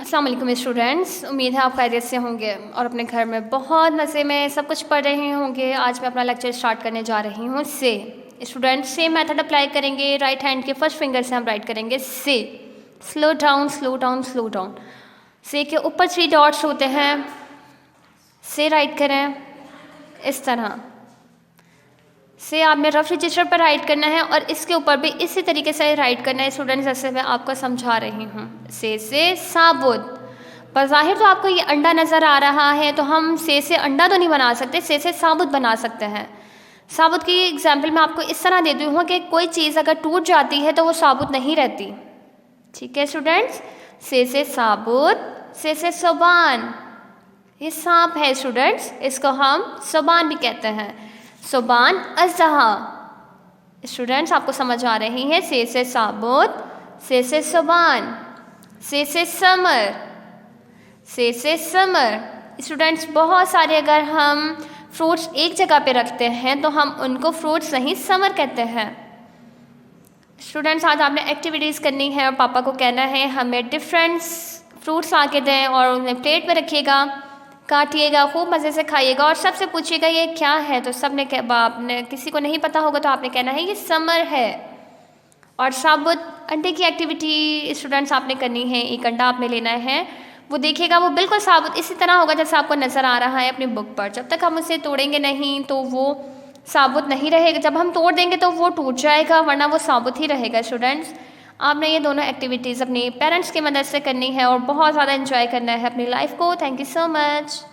अस्सलाम वालेकुम स्टूडेंट्स, उम्मीद है आप खैरियत से होंगे और अपने घर में बहुत मज़े में सब कुछ पढ़ रहे होंगे। आज मैं अपना लेक्चर स्टार्ट करने जा रही हूँ से। स्टूडेंट्स सेम मेथड अप्लाई करेंगे। राइट हैंड के फर्स्ट फिंगर से हम राइट करेंगे से। Slow down slow down slow down. से के ऊपर 3 डॉट्स होते हैं, से राइट करें इस तरह। से आपने रफ रजिस्टर पर राइट करना है और इसके ऊपर भी इसी तरीके से राइट करना है स्टूडेंट्स, जैसे मैं आपको समझा रही हूँ। से साबुत। बज़ाहिर तो आपको ये अंडा नज़र आ रहा है, तो हम से अंडा तो नहीं बना सकते, से साबुत बना सकते हैं। साबुत की एग्जाम्पल मैं आपको इस तरह देती हूँ कि कोई चीज़ अगर टूट जाती है तो वो साबुत नहीं रहती। ठीक है स्टूडेंट्स, से साबुत, से ज़ुबान। ये सांप है स्टूडेंट्स, इसको हम ज़ुबान भी कहते हैं। ज़ुबान अज़हा। स्टूडेंट्स आपको समझ आ रही है। से साबुत, से ज़ुबान, से समर, से समर। स्टूडेंट्स बहुत सारे अगर हम फ्रूट्स एक जगह पे रखते हैं तो हम उनको फ्रूट्स नहीं समर कहते हैं। स्टूडेंट्स आज आपने एक्टिविटीज़ करनी है और पापा को कहना है हमें डिफरेंट फ्रूट्स आके दें और उन्हें प्लेट में रखिएगा, काटिएगा, खूब मज़े से खाइएगा और सबसे पूछिएगा ये क्या है। तो सब ने आपने किसी को नहीं पता होगा तो आपने कहना है ये समर है। और साबुत अंडे की एक्टिविटी स्टूडेंट्स आपने करनी है। एक अंडा आपने लेना है, वो देखिएगा वो बिल्कुल साबुत इसी तरह होगा जैसे आपको नज़र आ रहा है अपनी बुक पर। जब तक हम उसे तोड़ेंगे नहीं तो वो साबुत नहीं रहेगा। जब हम तोड़ देंगे तो वो टूट जाएगा, वरना वो साबुत ही रहेगा। स्टूडेंट्स आपने ये दोनों एक्टिविटीज़ अपने पेरेंट्स की मदद से करनी है और बहुत ज़्यादा इंजॉय करना है अपनी लाइफ को। Thank you so much.